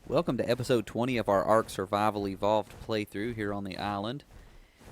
Welcome to episode 20 of our Ark Survival Evolved playthrough here on the island.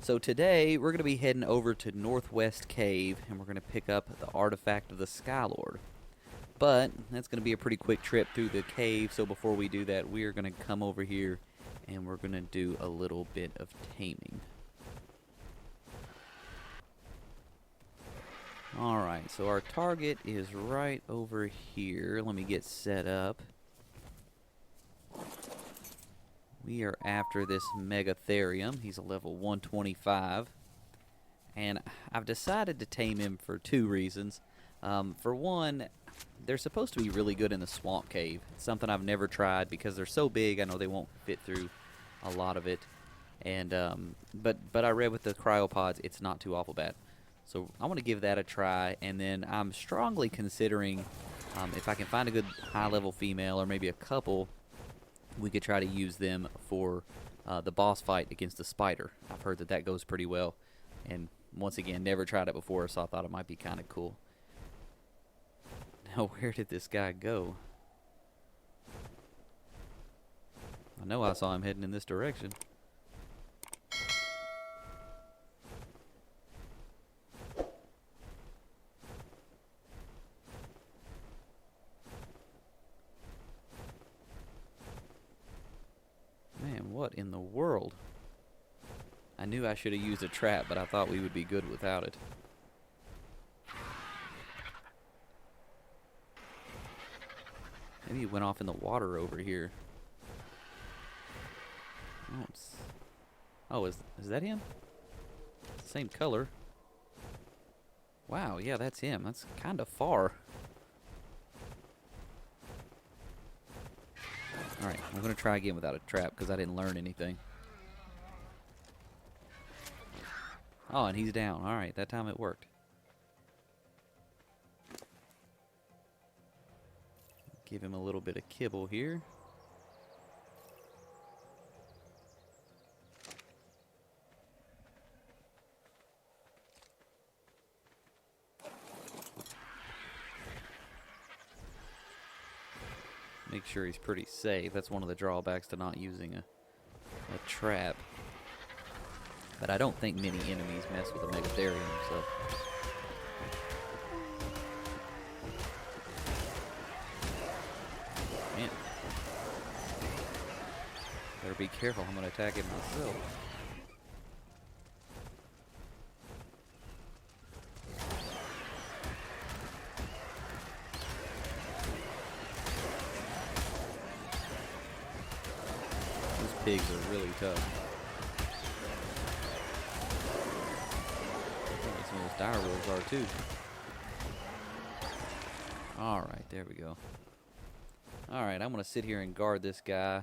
So today we're going to be heading over to Northwest Cave and we're going to pick up the artifact of the Skylord. But that's going to be a pretty quick trip through the cave, so before we do that we are going to come over here and we're going to do a little bit of taming. Alright, so our target is right over here. Let me get set up. We are after this Megatherium. He's a level 125. And I've decided to tame him for two reasons. For one, they're supposed to be really good in the swamp cave. It's something I've never tried because they're so big. I know they won't fit through a lot of it. And but I read with the cryopods, it's not too awful bad. So I want to give that a try. And then I'm strongly considering if I can find a good high-level female or maybe a couple, we could try to use them for the boss fight against the spider. I've heard that that goes pretty well. And once again, never tried it before, so I thought it might be kind of cool. Now, where did this guy go? I know I saw him heading in this direction. Man, what in the world? I knew I should have used a trap, but I thought we would be good without it. Maybe he went off in the water over here. Oh, is that him? Same color. Wow, yeah, that's him. That's kind of far. Alright, I'm going to try again without a trap because I didn't learn anything. Oh, and he's down. Alright, that time it worked. Give him a little bit of kibble here. Make sure he's pretty safe. That's one of the drawbacks to not using a trap. But I don't think many enemies mess with a Megatherium, so. Man. Better be careful, I'm going to attack him myself. Pigs are really tough. I think some of those dire wolves are too. Alright, there we go. Alright, I'm going to sit here and guard this guy.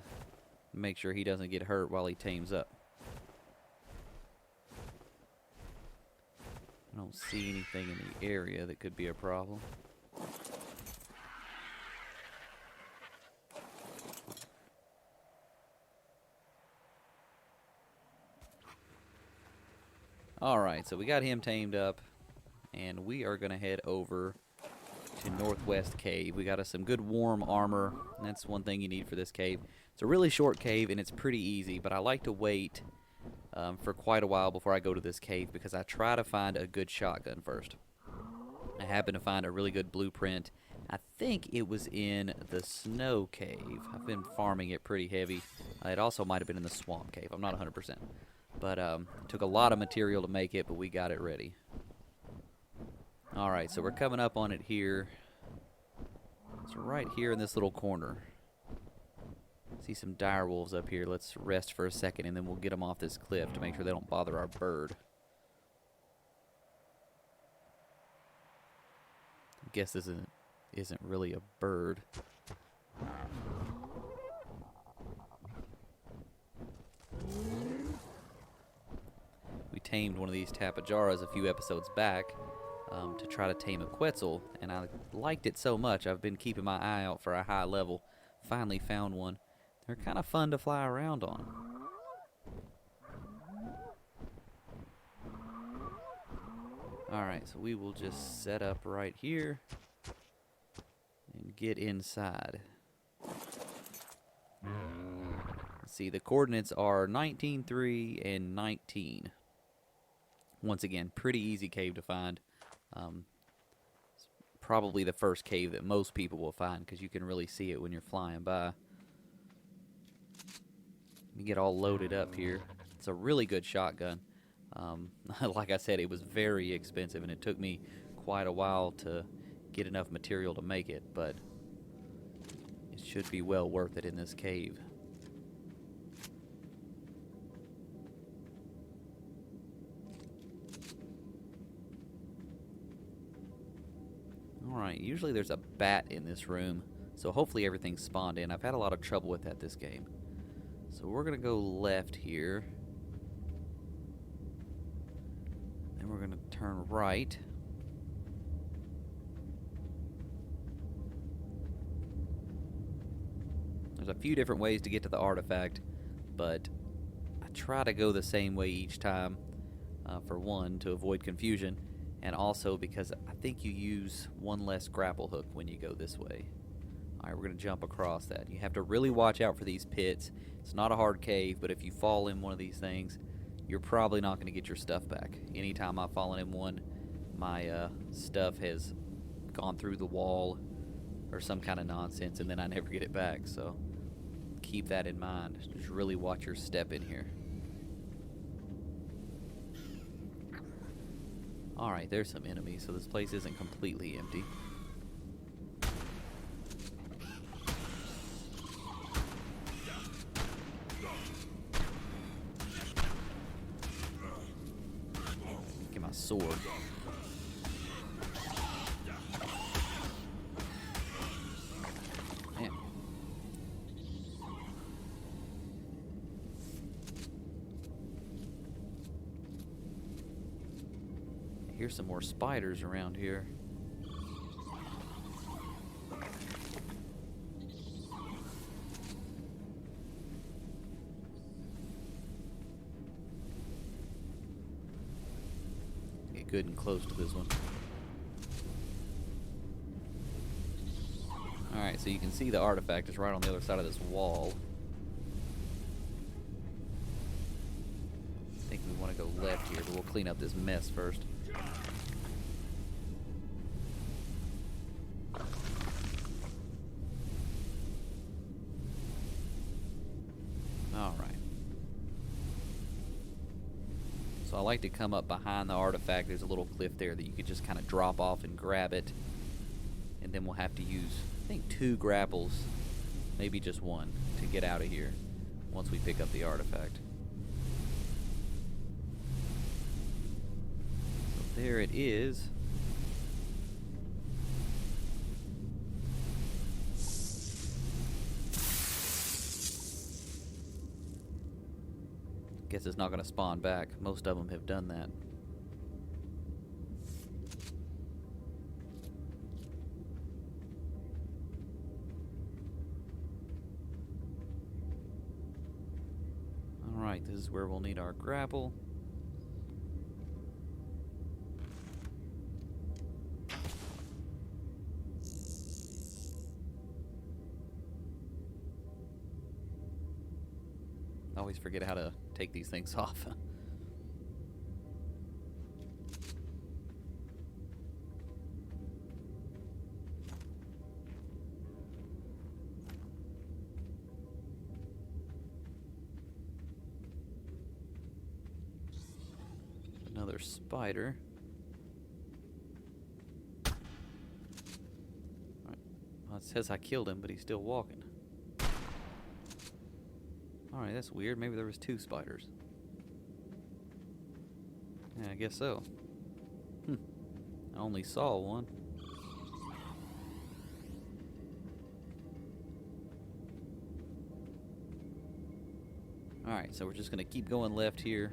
Make sure he doesn't get hurt while he tames up. I don't see anything in the area that could be a problem. Alright, so we got him tamed up, and we are going to head over to Northwest Cave. We got us some good warm armor, and that's one thing you need for this cave. It's a really short cave, and it's pretty easy, but I like to wait for quite a while before I go to this cave, because I try to find a good shotgun first. I happen to find a really good blueprint. I think it was in the snow cave. I've been farming it pretty heavy. It also might have been in the swamp cave. I'm not 100%. But it took a lot of material to make it, but we got it ready. Alright, so we're coming up on it here. It's right here in this little corner. See some dire wolves up here. Let's rest for a second, and then we'll get them off this cliff to make sure they don't bother our bird. I guess this isn't really a bird. We tamed one of these tapajaras a few episodes back to try to tame a Quetzal, and I liked it so much I've been keeping my eye out for a high level. Finally found one. They're kind of fun to fly around on. Alright, so we will just set up right here and get inside. see, the coordinates are 19, 3, and 19. Once again, pretty easy cave to find. It's probably the first cave that most people will find because you can really see it when you're flying by. Let me get all loaded up here. It's a really good shotgun. Like I said, it was very expensive, and it took me quite a while to get enough material to make it, but it should be well worth it in this cave. Alright, usually there's a bat in this room, so hopefully everything's spawned in. I've had a lot of trouble with that this game. So we're going to go left here. Then we're going to turn right. There's a few different ways to get to the artifact, but I try to go the same way each time, for one, to avoid confusion, and also because I think you use one less grapple hook when you go this way. Alright, we're going to jump across that. You have to really watch out for these pits. It's not a hard cave, but if you fall in one of these things, you're probably not going to get your stuff back. Anytime I've fallen in one, my stuff has gone through the wall or some kind of nonsense, and then I never get it back, so keep that in mind. Just really watch your step in here. Alright, there's some enemies, so this place isn't completely empty. Get my sword. Man. Here's some more spiders around here. Get good and close to this one. Alright, so you can see the artifact is right on the other side of this wall. I think we want to go left here, but we'll clean up this mess first. Alright. So I like to come up behind the artifact. There's a little cliff there that you could just kind of drop off and grab it. And then we'll have to use, I think, 2 grapples, maybe just 1, to get out of here once we pick up the artifact. So there it is. Guess it's not going to spawn back. Most of them have done that. Alright, this is where we'll need our grapple. I always forget how to take these things off. Another spider. All right. Well, it says I killed him, but he's still walking. Alright, that's weird. Maybe there was 2 spiders. Yeah, I guess so. I only saw one. Alright, so we're just going to keep going left here.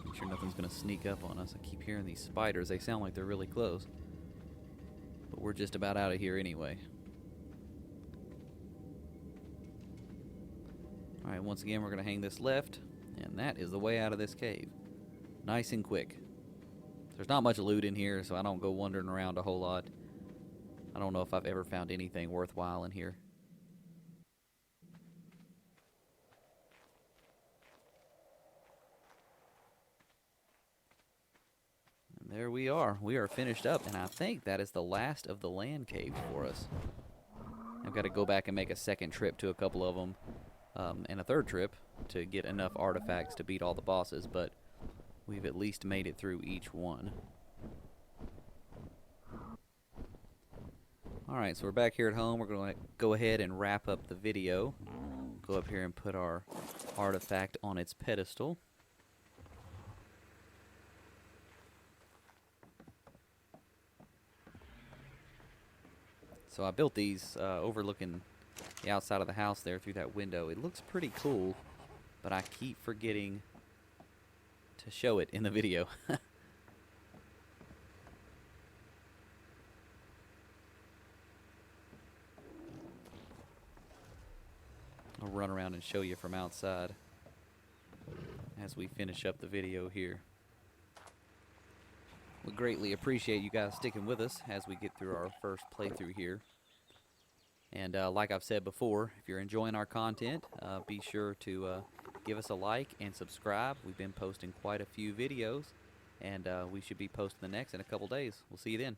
Make sure nothing's going to sneak up on us. I keep hearing these spiders. They sound like they're really close. But we're just about out of here anyway. Alright, once again, we're going to hang this left, and that is the way out of this cave. Nice and quick. There's not much loot in here, so I don't go wandering around a whole lot. I don't know if I've ever found anything worthwhile in here. There we are. We are finished up, and I think that is the last of the land caves for us. I've got to go back and make a second trip to a couple of them, and a third trip to get enough artifacts to beat all the bosses, but we've at least made it through each one. Alright, so we're back here at home. We're going to go ahead and wrap up the video. Go up here and put our artifact on its pedestal. So I built these overlooking the outside of the house there through that window. It looks pretty cool, but I keep forgetting to show it in the video. I'll run around and show you from outside as we finish up the video here. We greatly appreciate you guys sticking with us as we get through our first playthrough here. And like I've said before, if you're enjoying our content, be sure to give us a like and subscribe. We've been posting quite a few videos, and we should be posting the next in a couple days. We'll see you then.